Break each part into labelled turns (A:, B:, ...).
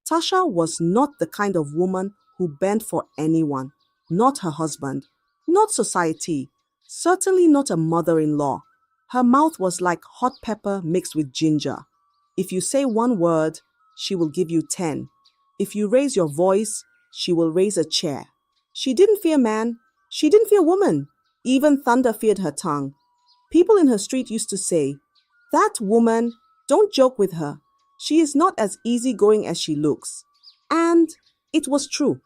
A: Tasha was not the kind of woman who bent for anyone, not her husband, not society, certainly not a mother in law. Her mouth was like hot pepper mixed with ginger. If you say one word, she will give you 10. If you raise your voice, she will raise a chair. She didn't fear man, she didn't fear woman. Even thunder feared her tongue. People in her street used to say, "That woman, don't joke with her. She is not as easygoing as she looks." And it was true.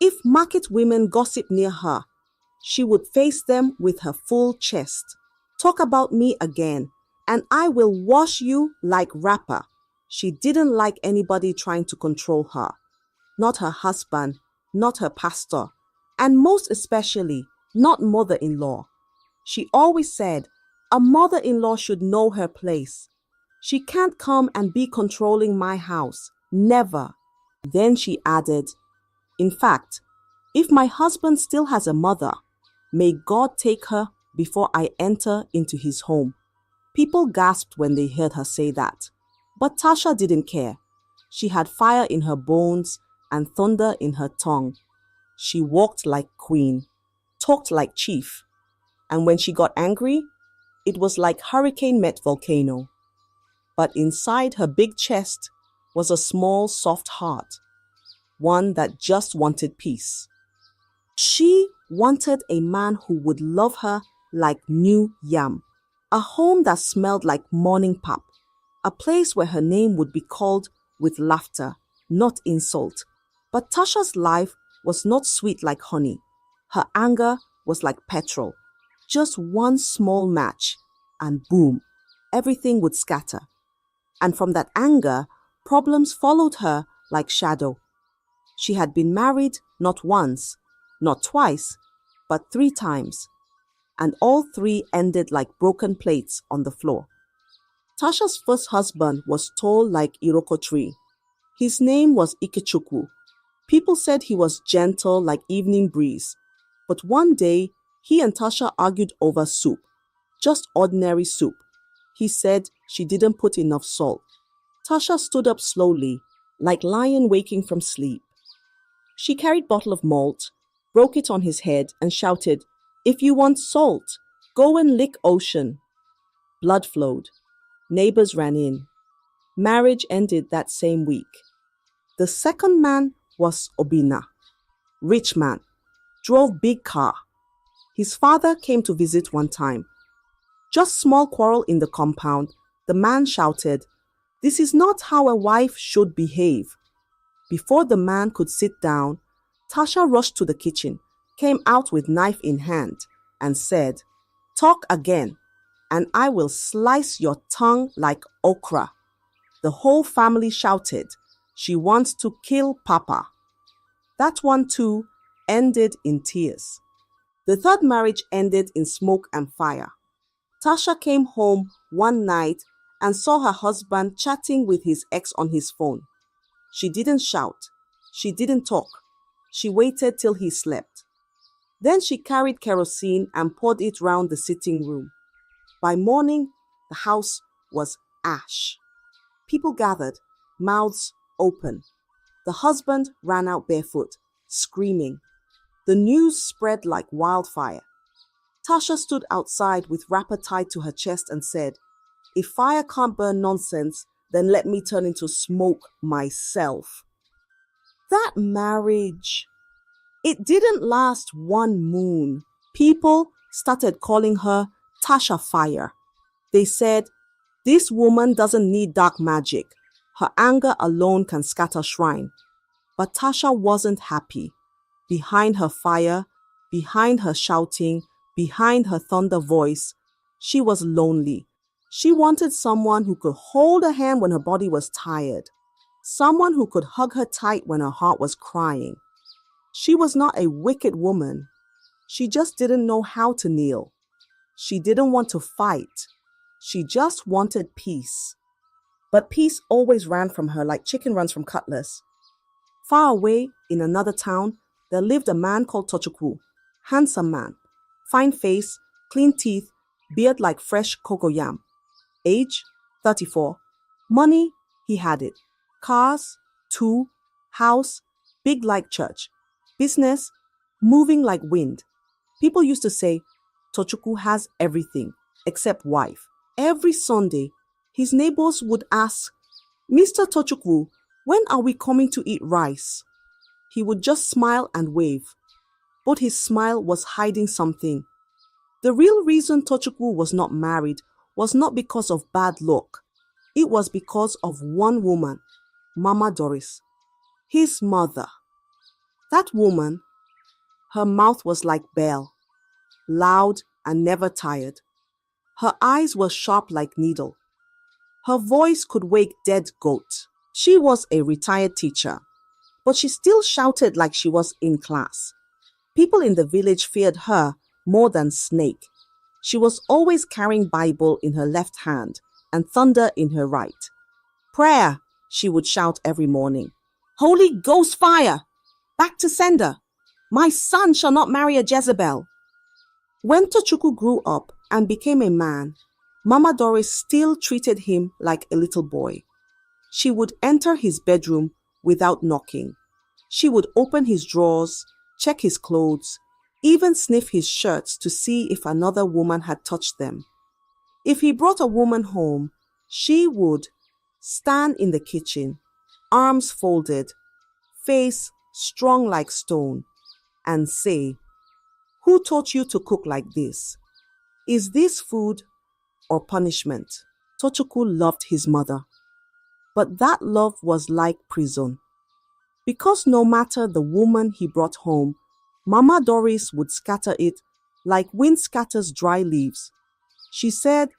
A: If market women gossiped near her, she would face them with her full chest. "Talk about me again, and I will wash you like wrapper." She didn't like anybody trying to control her. Not her husband, not her pastor, and most especially, not mother-in-law. She always said, "A mother-in-law should know her place. She can't come and be controlling my house. Never." Then she added, "In fact, if my husband still has a mother, may God take her before I enter into his home." People gasped when they heard her say that. But Tasha didn't care. She had fire in her bones and thunder in her tongue. She walked like queen, talked like chief, and when she got angry, it was like hurricane met volcano. But inside her big chest was a small, soft heart, one that just wanted peace. She wanted a man who would love her like new yam, a home that smelled like morning pap, a place where her name would be called with laughter, not insult. But Tasha's life was not sweet like honey. Her anger was like petrol. Just one small match, and boom, everything would scatter. And from that anger, problems followed her like shadow. She had been married not once, not twice, but 3 times. And all 3 ended like broken plates on the floor. Tasha's first husband was tall like Iroko tree. His name was Ikechukwu. People said he was gentle like evening breeze. But one day, he and Tasha argued over soup. Just ordinary soup. He said she didn't put enough salt. Tasha stood up slowly, like lion waking from sleep. She carried bottle of malt, broke it on his head, and shouted, "If you want salt, go and lick ocean." Blood flowed. Neighbors ran in. Marriage ended that same week. The second man was Obina. Rich man. Drove big car. His father came to visit one time. Just small quarrel in the compound. The man shouted, "This is not how a wife should behave." Before the man could sit down, Tasha rushed to the kitchen, came out with knife in hand, and said, "Talk again, and I will slice your tongue like okra." The whole family shouted, "She wants to kill Papa." That one too ended in tears. The third marriage ended in smoke and fire. Tasha came home one night and saw her husband chatting with his ex on his phone. She didn't shout. She didn't talk. She waited till he slept. Then she carried kerosene and poured it round the sitting room. By morning, the house was ash. People gathered, mouths open. The husband ran out barefoot, screaming. The news spread like wildfire. Tasha stood outside with wrapper tied to her chest and said, "If fire can't burn nonsense, then let me turn into smoke myself." That marriage, it didn't last one moon. People started calling her Tasha Fire. They said, "This woman doesn't need dark magic. Her anger alone can scatter shrine." But Tasha wasn't happy. Behind her fire, behind her shouting, behind her thunder voice, she was lonely. She wanted someone who could hold her hand when her body was tired. Someone who could hug her tight when her heart was crying. She was not a wicked woman. She just didn't know how to kneel. She didn't want to fight. She just wanted peace. But peace always ran from her like chicken runs from cutlass. Far away, in another town, there lived a man called Tochukwu. Handsome man. Fine face, clean teeth, beard like fresh cocoyam. Age, 34. Money, he had it. Cars, 2, House, big like church. Business, moving like wind. People used to say, Tochukwu has everything except wife. Every Sunday, his neighbors would ask, Mr. Tochukwu, when are we coming to eat rice? He would just smile and wave. But his smile was hiding something. The real reason Tochukwu was not married was not because of bad luck. It was because of one woman, Mama Doris, his mother. That woman, her mouth was like bell, loud and never tired. Her eyes were sharp like needle. Her voice could wake dead goats. She was a retired teacher, but she still shouted like she was in class. People in the village feared her more than snake. She was always carrying Bible in her left hand and thunder in her right. Prayer, she would shout every morning. Holy Ghost fire! Back to sender! My son shall not marry a Jezebel. When Tochukwu grew up and became a man, Mama Doris still treated him like a little boy. She would enter his bedroom without knocking. She would open his drawers, check his clothes, even sniff his shirts to see if another woman had touched them. If he brought a woman home, she would stand in the kitchen, arms folded, face strong like stone, and say, Who taught you to cook like this? Is this food or punishment? Tochukwu loved his mother, but that love was like prison. Because no matter the woman he brought home, Mama Doris would scatter it like wind scatters dry leaves. She said,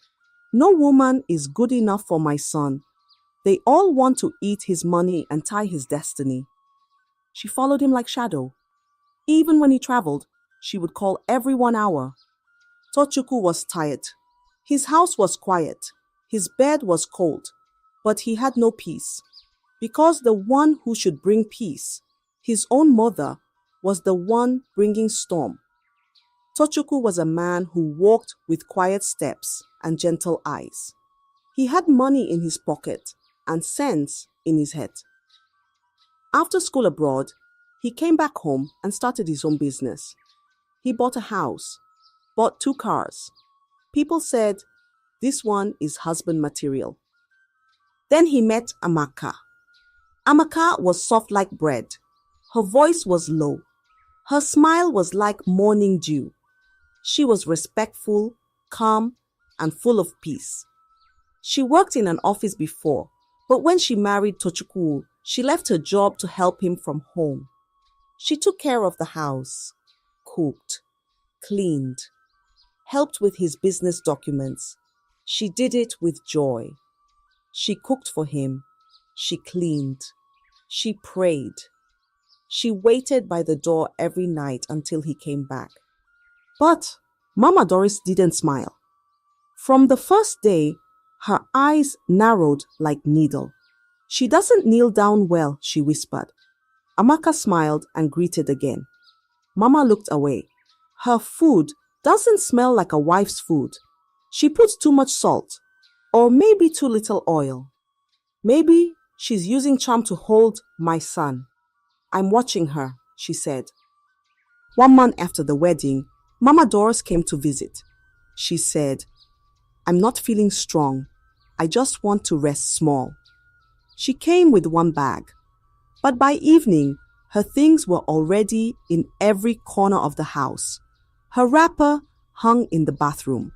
A: No woman is good enough for my son. They all want to eat his money and tie his destiny. She followed him like shadow. Even when he traveled, she would call every 1 hour. Tochukwu was tired. His house was quiet. His bed was cold. But he had no peace. Because the one who should bring peace, his own mother, was the one bringing storm. Tochukwu was a man who walked with quiet steps and gentle eyes. He had money in his pocket and sense in his head. After school abroad, he came back home and started his own business. He bought a house, bought 2 cars. People said, This one is husband material. Then he met Amaka. Amaka was soft like bread. Her voice was low. Her smile was like morning dew. She was respectful, calm, and full of peace. She worked in an office before, but when she married Tochukwu, she left her job to help him from home. She took care of the house, cooked, cleaned, helped with his business documents. She did it with joy. She cooked for him. She cleaned. She prayed. She waited by the door every night until he came back. But Mama Doris didn't smile. From the first day, her eyes narrowed like needle. She doesn't kneel down well, she whispered. Amaka smiled and greeted again. Mama looked away. Her food doesn't smell like a wife's food. She puts too much salt, or maybe too little oil. Maybe she's using charm to hold my son. I'm watching her, she said. 1 month after the wedding, Mama Doris came to visit. She said, I'm not feeling strong. I just want to rest small. She came with 1 bag. But by evening, her things were already in every corner of the house. Her wrapper hung in the bathroom.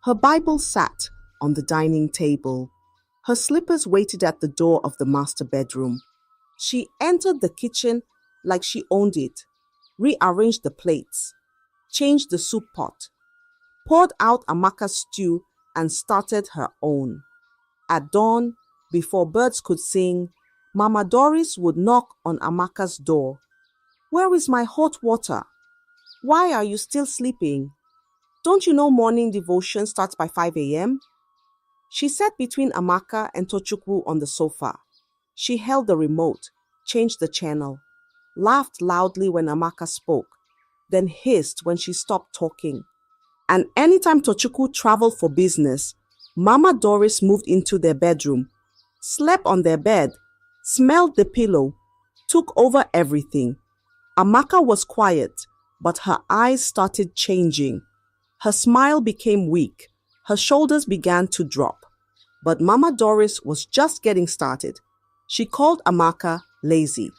A: Her Bible sat on the dining table. Her slippers waited at the door of the master bedroom. She entered the kitchen like she owned it, rearranged the plates, changed the soup pot, poured out Amaka's stew and started her own. At dawn, before birds could sing, Mama Doris would knock on Amaka's door. Where is my hot water? Why are you still sleeping? Don't you know morning devotion starts by 5 a.m.? She sat between Amaka and Tochukwu on the sofa. She held the remote, changed the channel, laughed loudly when Amaka spoke, then hissed when she stopped talking. And anytime Tochukwu traveled for business, Mama Doris moved into their bedroom, slept on their bed, smelled the pillow, took over everything. Amaka was quiet, but her eyes started changing. Her smile became weak. Her shoulders began to drop. But Mama Doris was just getting started. She called Amaka lazy,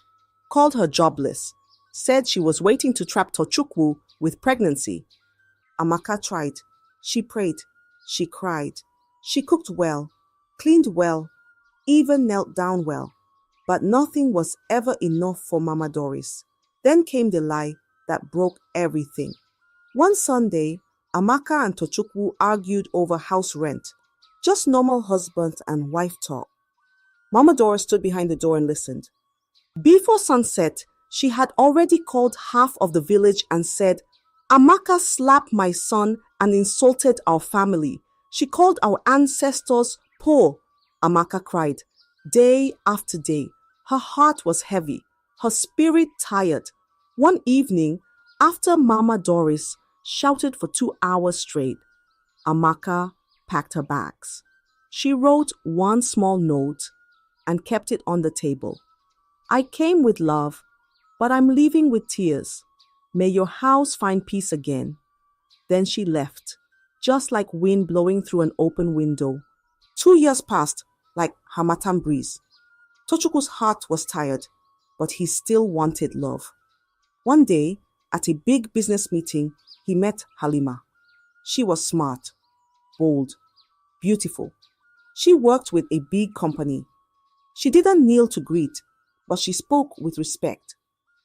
A: called her jobless, said she was waiting to trap Tochukwu with pregnancy. Amaka tried. She prayed. She cried. She cooked well, cleaned well, even knelt down well. But nothing was ever enough for Mama Doris. Then came the lie that broke everything. One Sunday, Amaka and Tochukwu argued over house rent. Just normal husband and wife talk. Mama Doris stood behind the door and listened. Before sunset, she had already called half of the village and said, Amaka slapped my son and insulted our family. She called our ancestors poor. Amaka cried. Day after day, her heart was heavy, her spirit tired. One evening, after Mama Doris shouted for 2 hours straight, Amaka packed her bags. She wrote one small note and kept it on the table. I came with love, but I'm leaving with tears. May your house find peace again. Then she left, just like wind blowing through an open window. 2 years passed, like harmattan breeze. Tochukwu's heart was tired, but he still wanted love. One day, at a big business meeting, he met Halima. She was smart, bold, beautiful. She worked with a big company. She didn't kneel to greet, but she spoke with respect.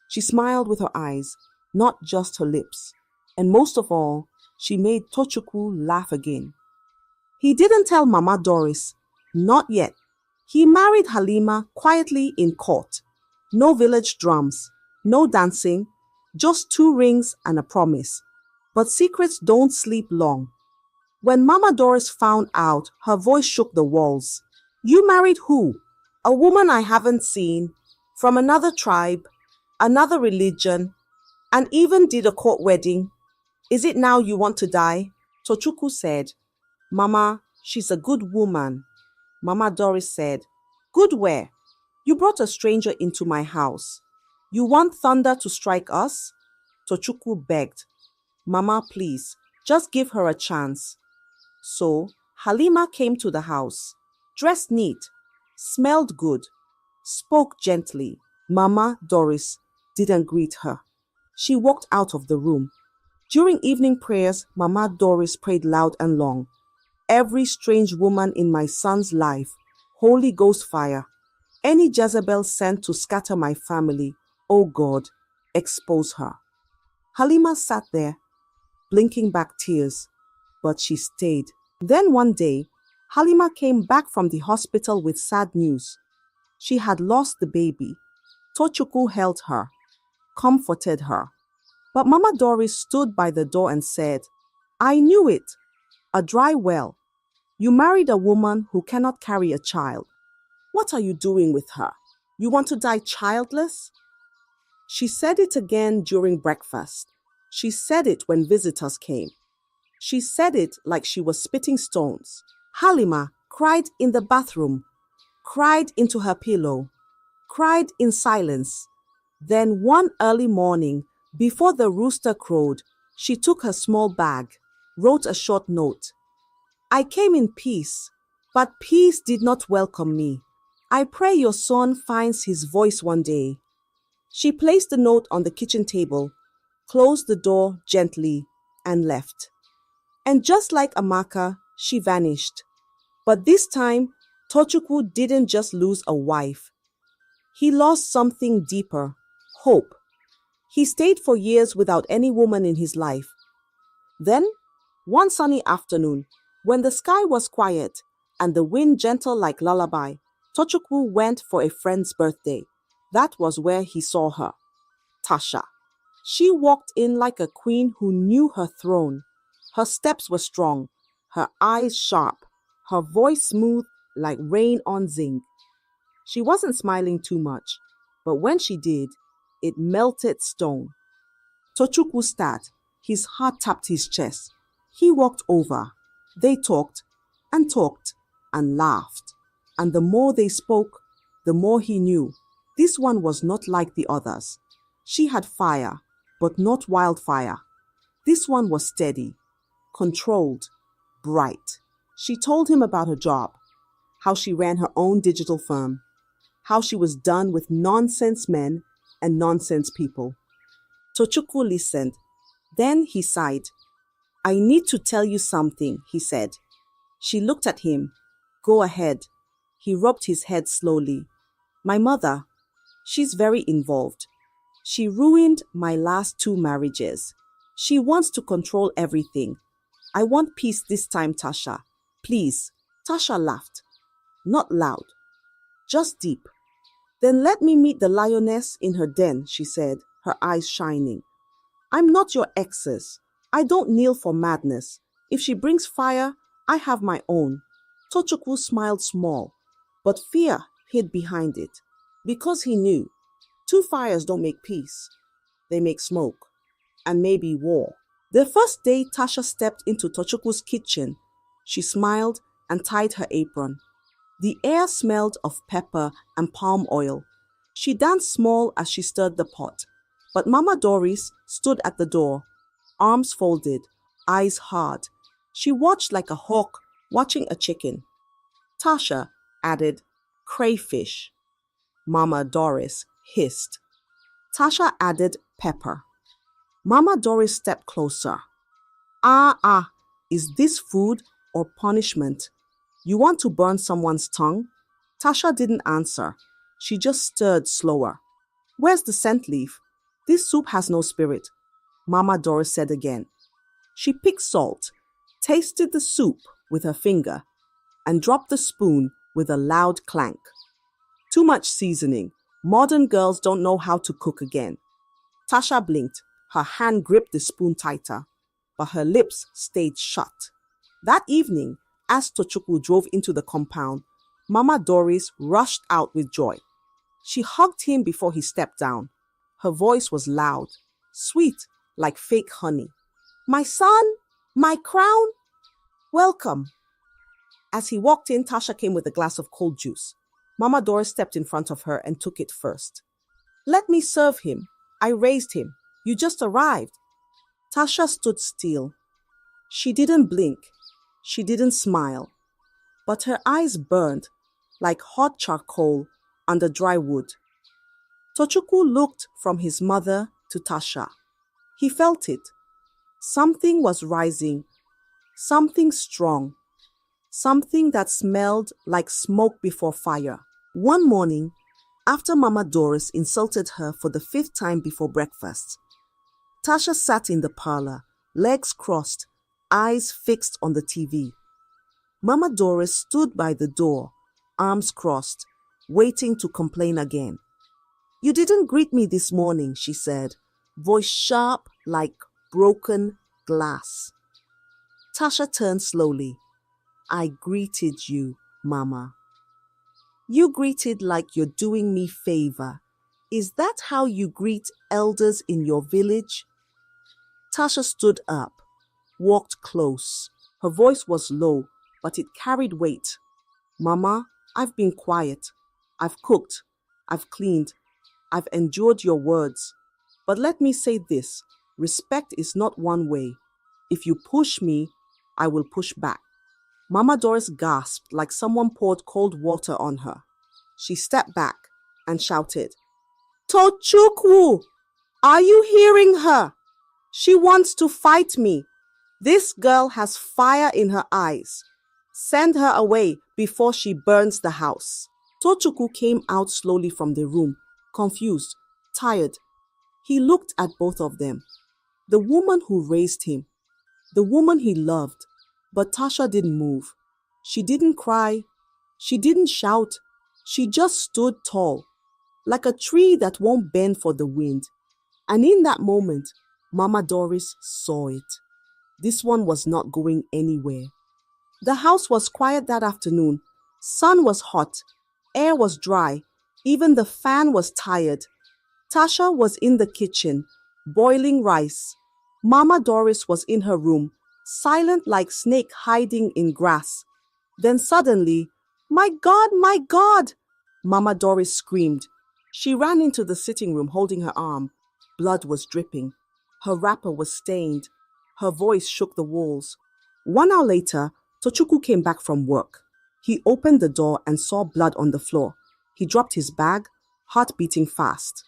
A: She smiled with her eyes, not just her lips. And most of all, she made Tochukwu laugh again. He didn't tell Mama Doris, not yet. He married Halima quietly in court. No village drums, no dancing, just 2 rings and a promise. But secrets don't sleep long. When Mama Doris found out, her voice shook the walls. You married who? A woman I haven't seen, from another tribe, another religion, and even did a court wedding. Is it now you want to die? Tochukwu said, Mama, she's a good woman. Mama Doris said, Good where? You brought a stranger into my house. You want thunder to strike us? Tochukwu begged, Mama, please, just give her a chance. So, Halima came to the house, dressed neat, smelled good, spoke gently. Mama Doris didn't greet her. She walked out of the room. During evening prayers, Mama Doris prayed loud and long. Every strange woman in my son's life, Holy Ghost fire, any Jezebel sent to scatter my family, oh God, expose her. Halima sat there, blinking back tears, but she stayed. Then one day, Halima came back from the hospital with sad news. She had lost the baby. Tochukwu held her, comforted her. But Mama Doris stood by the door and said, I knew it. A dry well. You married a woman who cannot carry a child. What are you doing with her? You want to die childless? She said it again during breakfast. She said it when visitors came. She said it like she was spitting stones. Halima cried in the bathroom, cried into her pillow, cried in silence. Then one early morning, before the rooster crowed, she took her small bag, wrote a short note. I came in peace, but peace did not welcome me. I pray your son finds his voice one day. She placed the note on the kitchen table, closed the door gently, and left. And just like Amaka, she vanished. But this time, Tochukwu didn't just lose a wife. He lost something deeper, hope. He stayed for years without any woman in his life. Then, one sunny afternoon, when the sky was quiet and the wind gentle like lullaby, Tochukwu went for a friend's birthday. That was where he saw her, Tasha. She walked in like a queen who knew her throne. Her steps were strong, her eyes sharp, her voice smooth like rain on zinc. She wasn't smiling too much, but when she did, it melted stone. Tochukwu started. His heart tapped his chest. He walked over. They talked and laughed. And the more they spoke, the more he knew This one was not like the others. She had fire, but not wildfire. This one was steady, controlled, bright. She told him about her job, how she ran her own digital firm, how she was done with nonsense men and nonsense people. Tochukwu listened. Then he sighed. I need to tell you something, he said. She looked at him. Go ahead. He rubbed his head slowly. My mother, she's very involved. She ruined my last 2 marriages. She wants to control everything. I want peace this time, Tasha. Please. Tasha laughed. Not loud, just deep. Then let me meet the lioness in her den, she said, her eyes shining. I'm not your ex's. I don't kneel for madness. If she brings fire, I have my own. Tochukwu smiled small, but fear hid behind it, because he knew 2 fires don't make peace. They make smoke, and maybe war. The first day Tasha stepped into Tochukwu's kitchen, she smiled and tied her apron. The air smelled of pepper and palm oil. She danced small as she stirred the pot. But Mama Doris stood at the door, arms folded, eyes hard. She watched like a hawk watching a chicken. Tasha added, crayfish. Mama Doris hissed. Tasha added pepper. Mama Doris stepped closer. Is this food or punishment? You want to burn someone's tongue? Tasha didn't answer. She just stirred slower. Where's the scent leaf? This soup has no spirit, Mama Doris said again. She picked salt, tasted the soup with her finger, and dropped the spoon with a loud clank. Too much seasoning. Modern girls don't know how to cook again. Tasha blinked. Her hand gripped the spoon tighter, but her lips stayed shut. That evening, as Tochukwu drove into the compound, Mama Doris rushed out with joy. She hugged him before he stepped down. Her voice was loud, sweet like fake honey. My son, my crown, welcome. As he walked in, Tasha came with a glass of cold juice. Mama Doris stepped in front of her and took it first. Let me serve him. I raised him. You just arrived. Tasha stood still. She didn't blink. She didn't smile. But her eyes burned like hot charcoal under dry wood. Tochukwu looked from his mother to Tasha. He felt it. Something was rising. Something strong. Something that smelled like smoke before fire. One morning, after Mama Doris insulted her for the 5th time before breakfast, Tasha sat in the parlor, legs crossed, eyes fixed on the TV. Mama Doris stood by the door, arms crossed, waiting to complain again. You didn't greet me this morning, she said, voice sharp like broken glass. Tasha turned slowly. I greeted you, Mama. You greeted like you're doing me favor. Is that how you greet elders in your village? Tasha stood up, walked close. Her voice was low, but it carried weight. Mama, I've been quiet. I've cooked. I've cleaned. I've endured your words. But let me say this, respect is not one way. If you push me, I will push back. Mama Doris gasped like someone poured cold water on her. She stepped back and shouted, Tochukwu, are you hearing her? She wants to fight me. This girl has fire in her eyes. Send her away before she burns the house. Tochukwu came out slowly from the room, confused, tired. He looked at both of them. The woman who raised him, the woman he loved. But Tasha didn't move. She didn't cry. She didn't shout. She just stood tall, like a tree that won't bend for the wind. And in that moment, Mama Doris saw it. This one was not going anywhere. The house was quiet that afternoon. Sun was hot. Air was dry. Even the fan was tired. Tasha was in the kitchen, boiling rice. Mama Doris was in her room, silent like snake hiding in grass. Then suddenly, my God, Mama Doris screamed. She ran into the sitting room holding her arm. Blood was dripping. Her wrapper was stained. Her voice shook the walls. 1 hour later, Tochukwu came back from work. He opened the door and saw blood on the floor. He dropped his bag, heart beating fast.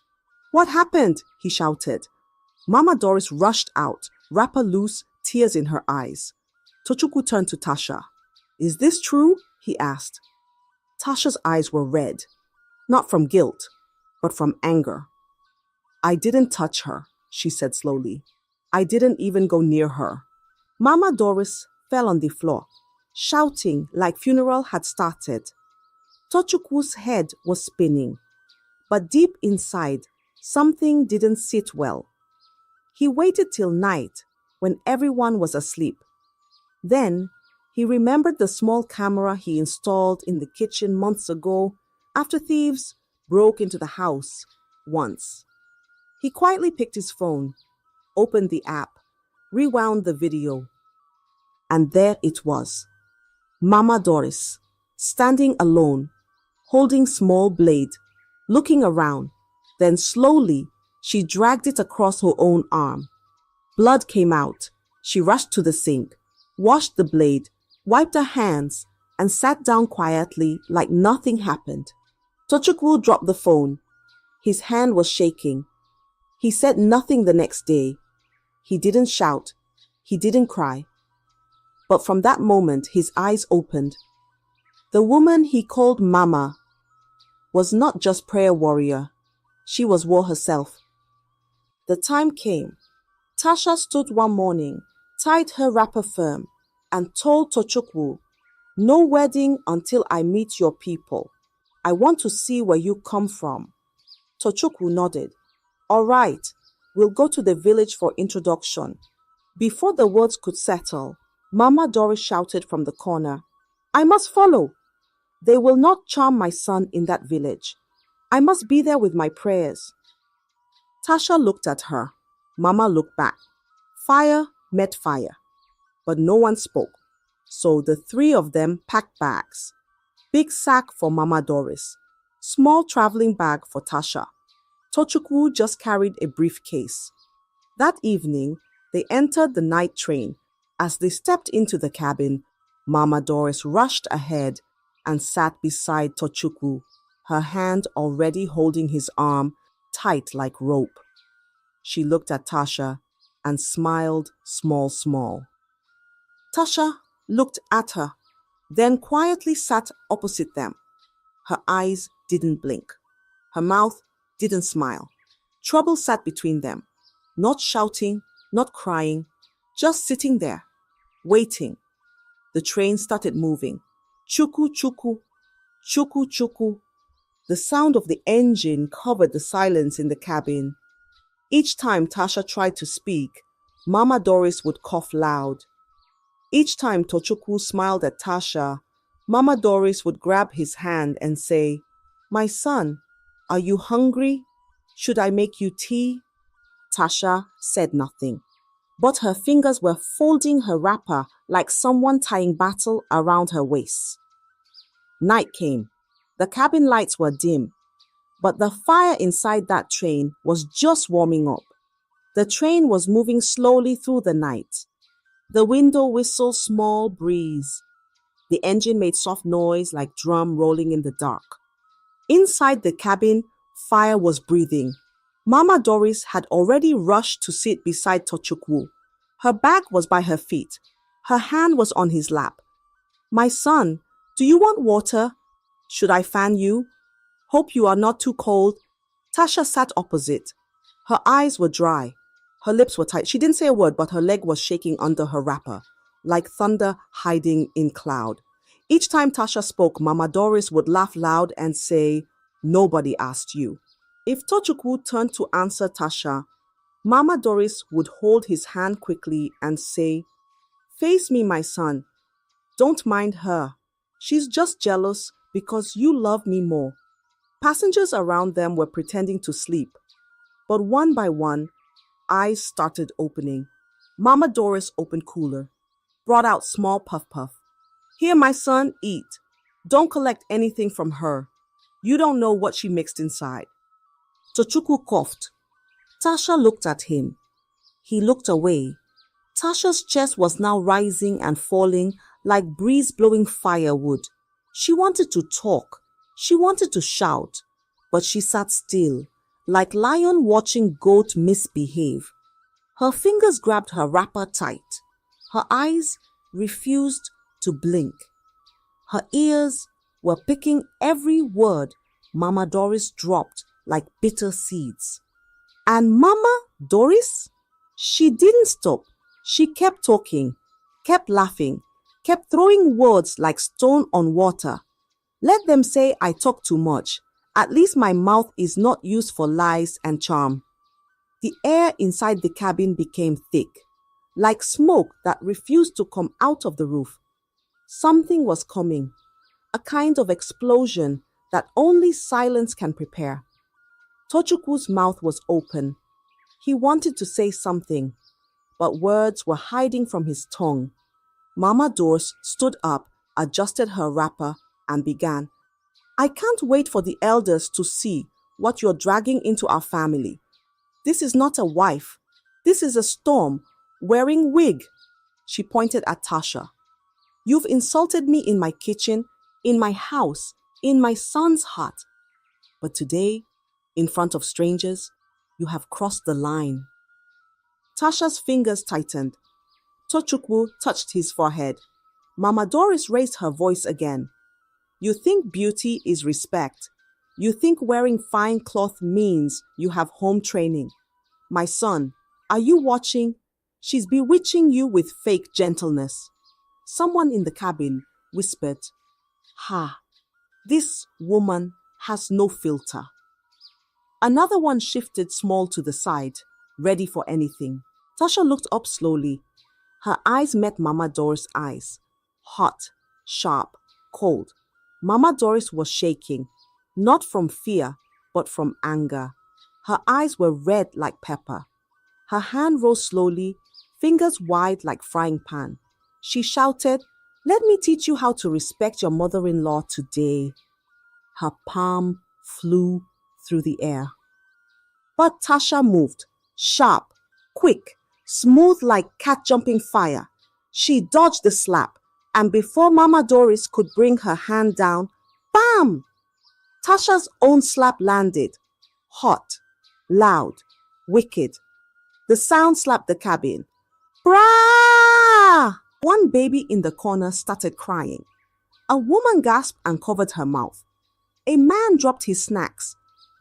A: "What happened?" he shouted. Mama Doris rushed out, wrapper loose, tears in her eyes. Tochukwu turned to Tasha. "Is this true?" he asked. Tasha's eyes were red, not from guilt, but from anger. "I didn't touch her," she said slowly. "I didn't even go near her." Mama Doris fell on the floor, shouting like funeral had started. Tochukwu's head was spinning, but deep inside, something didn't sit well. He waited till night when everyone was asleep. Then he remembered the small camera he installed in the kitchen months ago after thieves broke into the house once. He quietly picked his phone, opened the app, rewound the video, and there it was. Mama Doris, standing alone, holding small blade, looking around. Then slowly, she dragged it across her own arm. Blood came out. She rushed to the sink, washed the blade, wiped her hands, and sat down quietly like nothing happened. Tochukwu dropped the phone. His hand was shaking. He said nothing the next day. He didn't shout. He didn't cry. But from that moment, his eyes opened. The woman he called Mama was not just prayer warrior. She was war herself. The time came. Tasha stood one morning, tied her wrapper firm, and told Tochukwu, "No wedding until I meet your people. I want to see where you come from." Tochukwu nodded. "All right, we'll go to the village for introduction." Before the words could settle, Mama Doris shouted from the corner, "I must follow. They will not charm my son in that village. I must be there with my prayers." Tasha looked at her. Mama looked back. Fire met fire, but no one spoke. So the three of them packed bags. Big sack for Mama Doris, small traveling bag for Tasha. Tochukwu just carried a briefcase. That evening, they entered the night train. As they stepped into the cabin, Mama Doris rushed ahead and sat beside Tochukwu, her hand already holding his arm tight like rope. She looked at Tasha and smiled small. Tasha looked at her, then quietly sat opposite them. Her eyes didn't blink. Her mouth didn't smile. Trouble sat between them, not shouting, not crying, just sitting there, waiting. The train started moving. Chuku chuku, chuku chuku. The sound of the engine covered the silence in the cabin. Each time Tasha tried to speak, Mama Doris would cough loud. Each time Tochukwu smiled at Tasha, Mama Doris would grab his hand and say, "My son, are you hungry? Should I make you tea?" Tasha said nothing, but her fingers were folding her wrapper like someone tying battle around her waist. Night came. The cabin lights were dim, but the fire inside that train was just warming up. The train was moving slowly through the night. The window whistled small breeze. The engine made soft noise like drum rolling in the dark. Inside the cabin, fire was breathing. Mama Doris had already rushed to sit beside Tochukwu. Her bag was by her feet. Her hand was on his lap. "My son, do you want water? Should I fan you? Hope you are not too cold." Tasha sat opposite. Her eyes were dry. Her lips were tight. She didn't say a word, but her leg was shaking under her wrapper, like thunder hiding in cloud. Each time Tasha spoke, Mama Doris would laugh loud and say, "Nobody asked you." If Tochukwu turned to answer Tasha, Mama Doris would hold his hand quickly and say, "Face me, my son. Don't mind her. She's just jealous because you love me more." Passengers around them were pretending to sleep, but one by one, eyes started opening. Mama Doris opened cooler, brought out small puff. "Here, my son, eat. Don't collect anything from her. You don't know what she mixed inside." Tochukwu coughed. Tasha looked at him. He looked away. Tasha's chest was now rising and falling like breeze blowing firewood. She wanted to talk. She wanted to shout. But she sat still, like lion watching goat misbehave. Her fingers grabbed her wrapper tight. Her eyes refused to blink. Her ears were picking every word Mama Doris dropped like bitter seeds. And Mama Doris? She didn't stop. She kept talking, kept laughing, kept throwing words like stone on water. Let them say I talk too much. At least my mouth is not used for lies and charm. The air inside the cabin became thick, like smoke that refused to come out of the roof. Something was coming, a kind of explosion that only silence can prepare. Tochukwu's mouth was open. He wanted to say something, but words were hiding from his tongue. Mama Doris stood up, adjusted her wrapper, and began. I can't wait for the elders to see what you're dragging into our family. This is not a wife. This is a storm wearing wig. She pointed at Tasha. You've insulted me in my kitchen, in my house, in my son's heart. But today, in front of strangers, you have crossed the line. Tasha's fingers tightened. Tochukwu touched his forehead. Mama Doris raised her voice again. You think beauty is respect. You think wearing fine cloth means you have home training. My son, are you watching? She's bewitching you with fake gentleness. Someone in the cabin whispered, Ha, this woman has no filter. Another one shifted small to the side, ready for anything. Tasha looked up slowly. Her eyes met Mama Doris' eyes. Hot, sharp, cold. Mama Doris was shaking, not from fear, but from anger. Her eyes were red like pepper. Her hand rose slowly, fingers wide like frying pan. She shouted, Let me teach you how to respect your mother-in-law today. Her palm flew through the air. But Tasha moved, sharp, quick, smooth like cat-jumping fire. She dodged the slap, and before Mama Doris could bring her hand down, bam! Tasha's own slap landed. Hot, loud, wicked. The sound slapped the cabin. Brah! One baby in the corner started crying. A woman gasped and covered her mouth. A man dropped his snacks.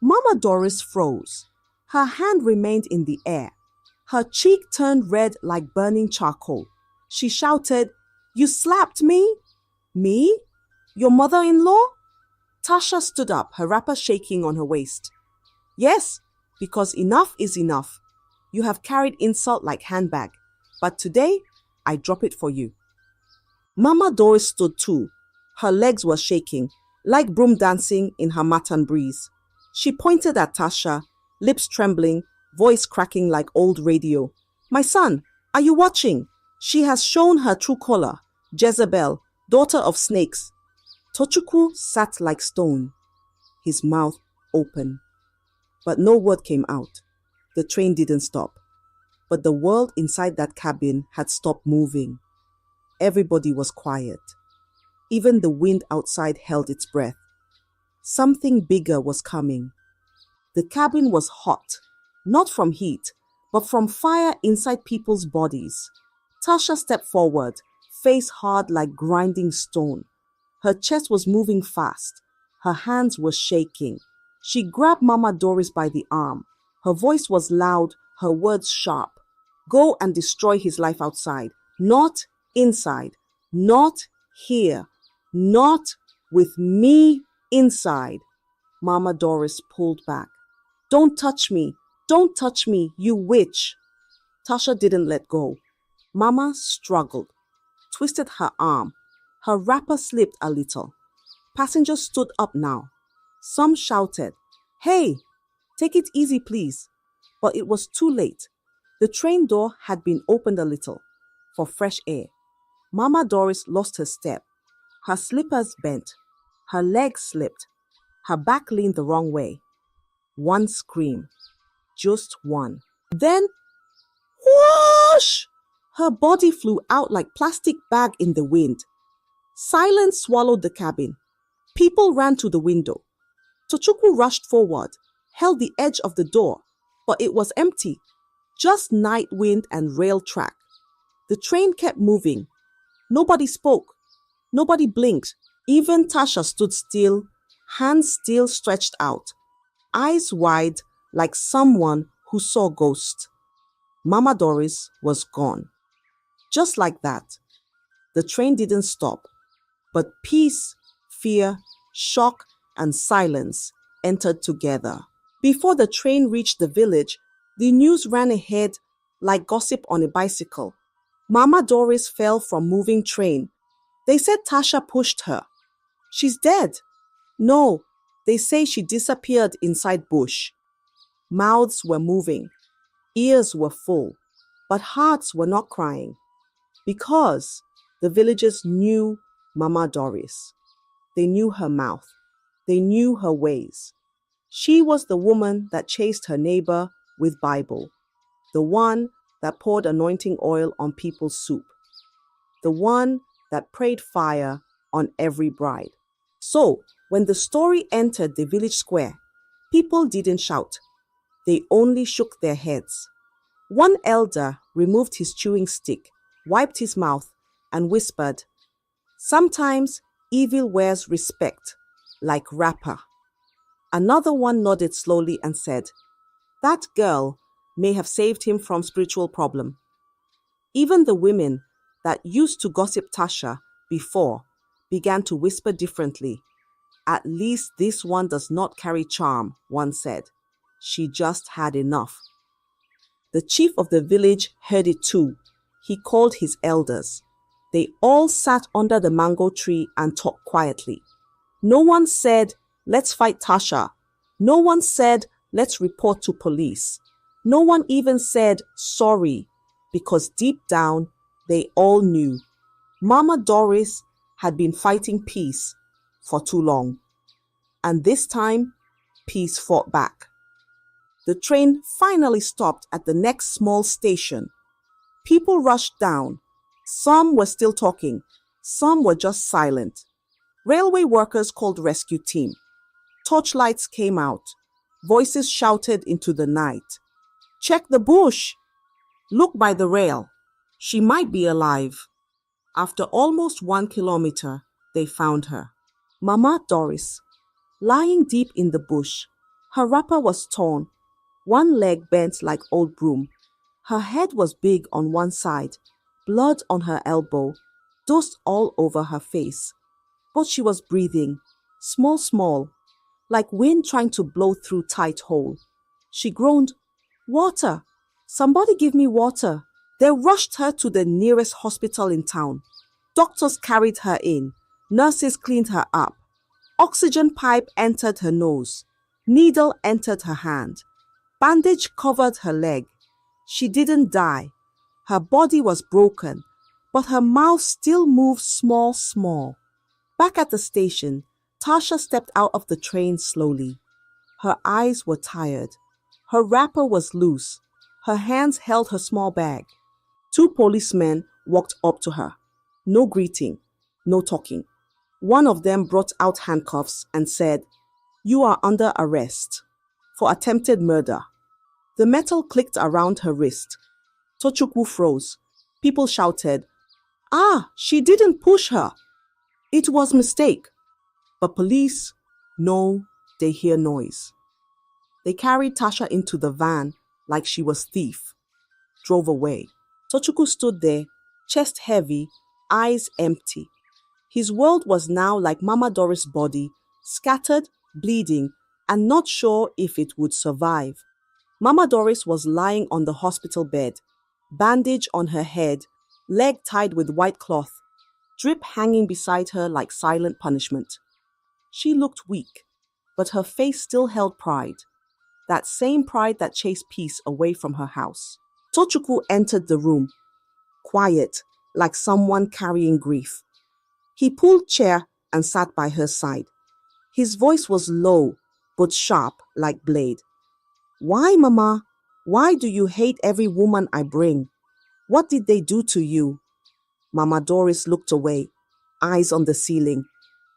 A: Mama Doris froze. Her hand remained in the air. Her cheek turned red like burning charcoal. She shouted, You slapped me? Me? Your mother-in-law? Tasha stood up, her wrapper shaking on her waist. Yes, because enough is enough. You have carried insult like handbag, but today I drop it for you. Mama Doris stood too. Her legs were shaking, like broom dancing in her Matan breeze. She pointed at Tasha, lips trembling, voice cracking like old radio. My son, are you watching? She has shown her true color. Jezebel, daughter of snakes. Tochukwu sat like stone, his mouth open. But no word came out. The train didn't stop. But the world inside that cabin had stopped moving. Everybody was quiet. Even the wind outside held its breath. Something bigger was coming. The cabin was hot, not from heat, but from fire inside people's bodies. Tasha stepped forward, face hard like grinding stone. Her chest was moving fast. Her hands were shaking. She grabbed Mama Doris by the arm. Her voice was loud, her words sharp. Go and destroy his life outside, not inside, not here, not with me inside. Mama Doris pulled back. Don't touch me, don't touch me, you witch. Tasha didn't let go. Mama struggled, twisted her arm. Her wrapper slipped a little. Passengers stood up now. Some shouted, Hey, take it easy please. But it was too late. The train door had been opened a little for fresh air. Mama Doris lost her step. Her slippers bent. Her legs slipped. Her back leaned the wrong way. One scream. Just one. Then, whoosh! Her body flew out like plastic bag in the wind. Silence swallowed the cabin. People ran to the window. Tochukwu rushed forward, held the edge of the door, but it was empty. Just night wind and rail track. The train kept moving. Nobody spoke. Nobody blinked. Even Tasha stood still, hands still stretched out, eyes wide like someone who saw ghosts. Mama Doris was gone. Just like that. The train didn't stop, but peace, fear, shock, and silence entered together. Before the train reached the village, the news ran ahead like gossip on a bicycle. Mama Doris fell from moving train. They said Tasha pushed her. She's dead. No, they say she disappeared inside bush. Mouths were moving. Ears were full. But hearts were not crying. Because the villagers knew Mama Doris. They knew her mouth. They knew her ways. She was the woman that chased her neighbor with Bible. The one that poured anointing oil on people's soup. The one that prayed fire on every bride. So, when the story entered the village square, people didn't shout. They only shook their heads. One elder removed his chewing stick, wiped his mouth, and whispered, "Sometimes evil wears respect, like wrapper." Another one nodded slowly and said, "That girl may have saved him from spiritual problem." Even the women that used to gossip Tasha before began to whisper differently. "At least this one does not carry charm," one said. "She just had enough." The chief of the village heard it too. He called his elders. They all sat under the mango tree and talked quietly. No one said, "Let's fight Tasha." No one said, "Let's report to police." No one even said, "Sorry," because deep down, they all knew Mama Doris had been fighting peace for too long. And this time, peace fought back. The train finally stopped at the next small station. People rushed down. Some were still talking. Some were just silent. Railway workers called rescue team. Torchlights came out. Voices shouted into the night. "Check the bush! Look by the rail. She might be alive." After almost 1 kilometer, they found her. Mama Doris, lying deep in the bush. Her wrapper was torn. One leg bent like old broom. Her head was big on one side, blood on her elbow, dust all over her face. But she was breathing, small, like wind trying to blow through tight hole. She groaned, "Water! Somebody give me water." They rushed her to the nearest hospital in town. Doctors carried her in. Nurses cleaned her up. Oxygen pipe entered her nose. Needle entered her hand. Bandage covered her leg. She didn't die. Her body was broken, but her mouth still moved small. Back at the station, Tasha stepped out of the train slowly. Her eyes were tired. Her wrapper was loose. Her hands held her small bag. 2 policemen walked up to her. No greeting, no talking. One of them brought out handcuffs and said, "You are under arrest for attempted murder." The metal clicked around her wrist. Tochukwu froze. People shouted, "Ah, she didn't push her. It was mistake." But police, no, they hear noise. They carried Tasha into the van like she was thief. Drove away. Tochukwu stood there, chest heavy, eyes empty. His world was now like Mama Doris' body, scattered, bleeding, and not sure if it would survive. Mama Doris was lying on the hospital bed, bandage on her head, leg tied with white cloth, drip hanging beside her like silent punishment. She looked weak, but her face still held pride, that same pride that chased peace away from her house. Tochukwu entered the room, quiet, like someone carrying grief. He pulled chair and sat by her side. His voice was low, but sharp like blade. Why, Mama? Why do you hate every woman I bring? What did they do to you? Mama Doris looked away, eyes on the ceiling.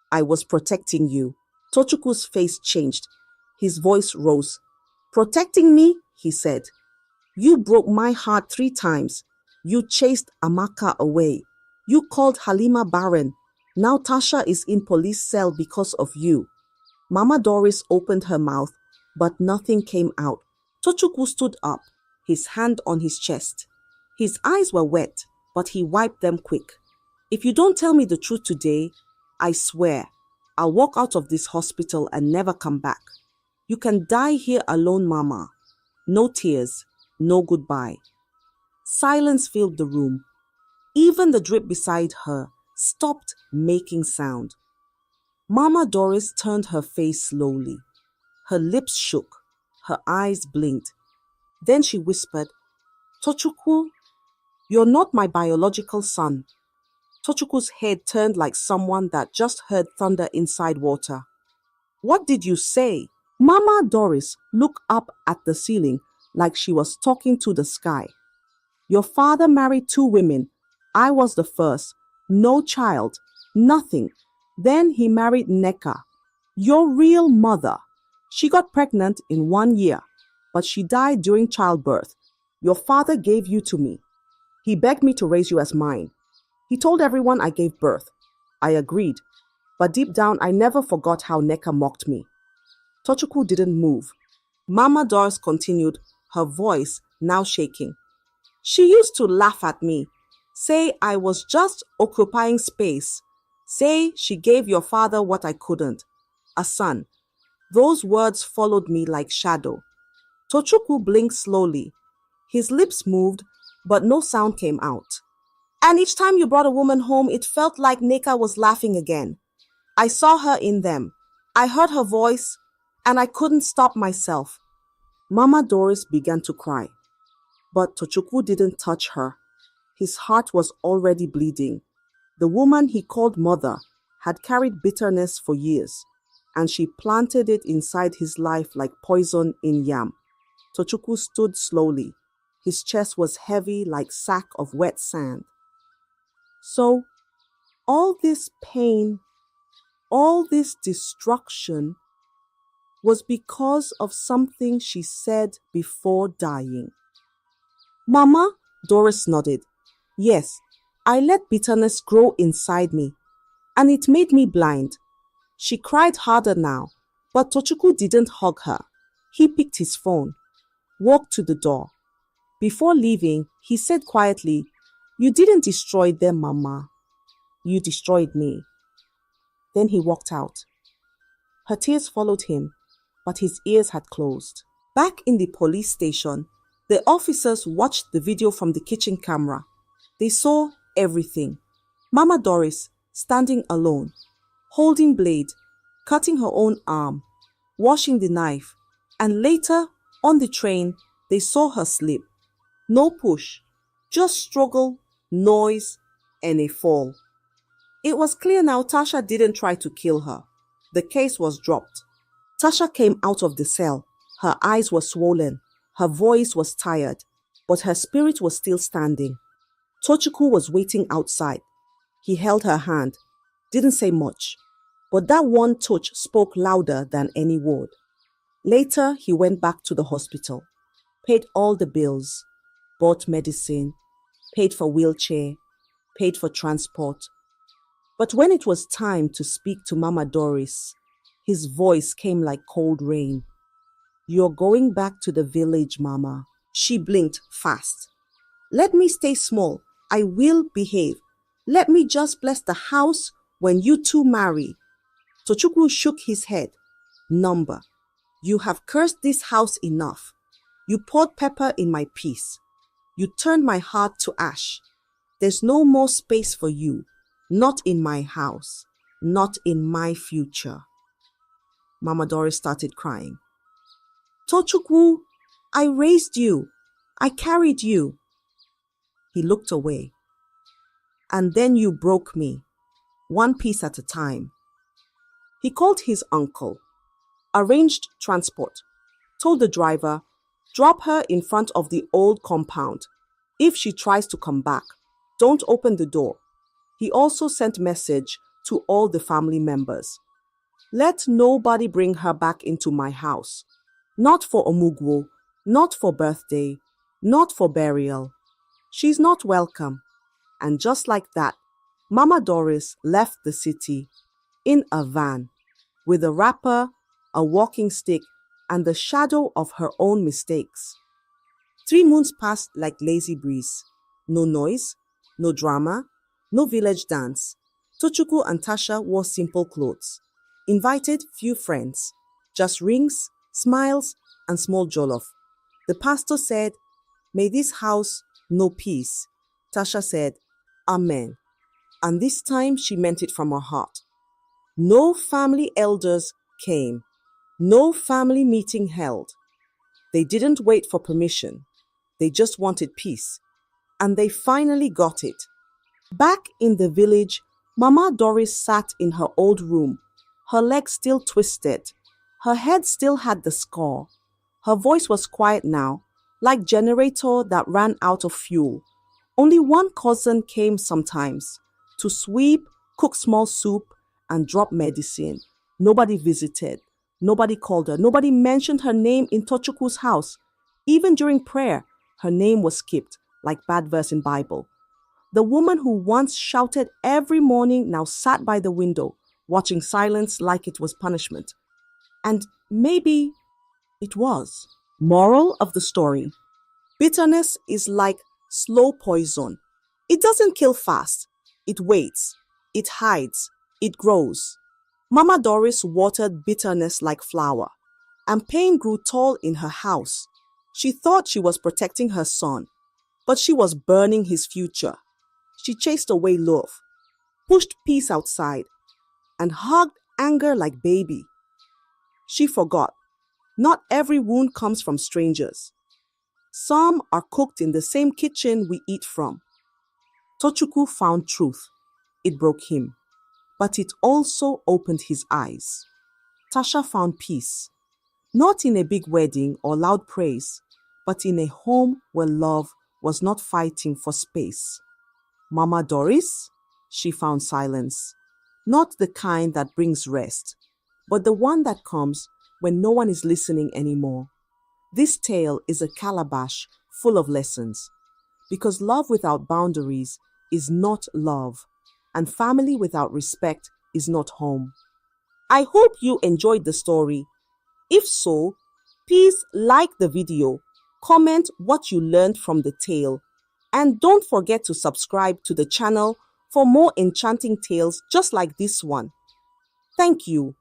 A: I was protecting you. Tochukwu's face changed. His voice rose. Protecting me? He said. You broke my heart 3 times. You chased Amaka away. You called Halima barren. Now Tasha is in police cell because of you. Mama Doris opened her mouth, but nothing came out. Tochukwu stood up, his hand on his chest. His eyes were wet, but he wiped them quick. If you don't tell me the truth today, I swear, I'll walk out of this hospital and never come back. You can die here alone, Mama. No tears, no goodbye. Silence filled the room. Even the drip beside her stopped making sound. Mama Doris turned her face slowly. Her lips shook. Her eyes blinked. Then she whispered, Tochukwu, you're not my biological son. Tochukwu's head turned like someone that just heard thunder inside water. What did you say? Mama Doris looked up at the ceiling like she was talking to the sky. Your father married 2 women. I was the first. No child. Nothing. Then he married Neka, your real mother. She got pregnant in 1 year, but she died during childbirth. Your father gave you to me. He begged me to raise you as mine. He told everyone I gave birth. I agreed, but deep down I never forgot how Neka mocked me. Tochukwu didn't move. Mama Doris continued, her voice now shaking. She used to laugh at me, say I was just occupying space, say she gave your father what I couldn't, a son. Those words followed me like shadow. Tochukwu blinked slowly. His lips moved, but no sound came out. And each time you brought a woman home, it felt like Neka was laughing again. I saw her in them. I heard her voice, and I couldn't stop myself. Mama Doris began to cry. But Tochukwu didn't touch her. His heart was already bleeding. The woman he called mother had carried bitterness for years, and she planted it inside his life like poison in yam. Tochukwu stood slowly. His chest was heavy like sack of wet sand. So, all this pain, all this destruction was because of something she said before dying. Mama, Doris nodded. Yes, I let bitterness grow inside me, and it made me blind. She cried harder now, but Tochukwu didn't hug her. He picked his phone, walked to the door. Before leaving, he said quietly, You didn't destroy them, Mama. You destroyed me. Then he walked out. Her tears followed him, but his ears had closed. Back in the police station, the officers watched the video from the kitchen camera. They saw everything. Mama Doris standing alone, holding blade, cutting her own arm, washing the knife, and later, on the train, they saw her slip. No push, just struggle, noise, and a fall. It was clear now Tasha didn't try to kill her. The case was dropped. Tasha came out of the cell. Her eyes were swollen. Her voice was tired, but her spirit was still standing. Tochukwu was waiting outside. He held her hand, didn't say much, but that one touch spoke louder than any word. Later, he went back to the hospital, paid all the bills, bought medicine, paid for wheelchair, paid for transport. But when it was time to speak to Mama Doris, his voice came like cold rain. You're going back to the village, Mama. She blinked fast. Let me stay small. I will behave. Let me just bless the house when you two marry. Tochukwu shook his head. Number. You have cursed this house enough. You poured pepper in my peace. You turned my heart to ash. There's no more space for you. Not in my house. Not in my future. Mama Doris started crying. Tochukwu, I raised you. I carried you. He looked away. And then you broke me, one piece at a time. He called his uncle, arranged transport, told the driver, Drop her in front of the old compound. If she tries to come back, don't open the door. He also sent message to all the family members. Let nobody bring her back into my house. Not for Omugwo, not for birthday, not for burial. She's not welcome. And just like that, Mama Doris left the city in a van with a wrapper, a walking stick, and the shadow of her own mistakes. 3 months passed like lazy breeze. No noise, no drama, no village dance. Tochukwu and Tasha wore simple clothes. Invited few friends. Just rings, smiles, and small jollof. The pastor said, "May this house know peace." Tasha said, "Amen." And this time she meant it from her heart. No family elders came. No family meeting held. They didn't wait for permission. They just wanted peace. And they finally got it. Back in the village, Mama Doris sat in her old room, her legs still twisted. Her head still had the scar. Her voice was quiet now, like generator that ran out of fuel. Only one cousin came sometimes to sweep, cook small soup, and drop medicine. Nobody visited. Nobody called her. Nobody mentioned her name in Tochukwu's house. Even during prayer, her name was skipped, like bad verse in Bible. The woman who once shouted every morning now sat by the window, watching silence like it was punishment. And maybe it was. Moral of the story: bitterness is like slow poison. It doesn't kill fast. It waits. It hides. It grows. Mama Doris watered bitterness like flower, and pain grew tall in her house. She thought she was protecting her son, but she was burning his future. She chased away love, pushed peace outside, and hugged anger like baby. She forgot. Not every wound comes from strangers. Some are cooked in the same kitchen we eat from. Tochukwu found truth. It broke him, but it also opened his eyes. Tasha found peace, not in a big wedding or loud praise, but in a home where love was not fighting for space. Mama Doris, she found silence, not the kind that brings rest, but the one that comes when no one is listening anymore. This tale is a calabash full of lessons, because love without boundaries is not love, and family without respect is not home. I hope you enjoyed the story. If so, please like the video, comment what you learned from the tale, and don't forget to subscribe to the channel for more enchanting tales just like this one. Thank you.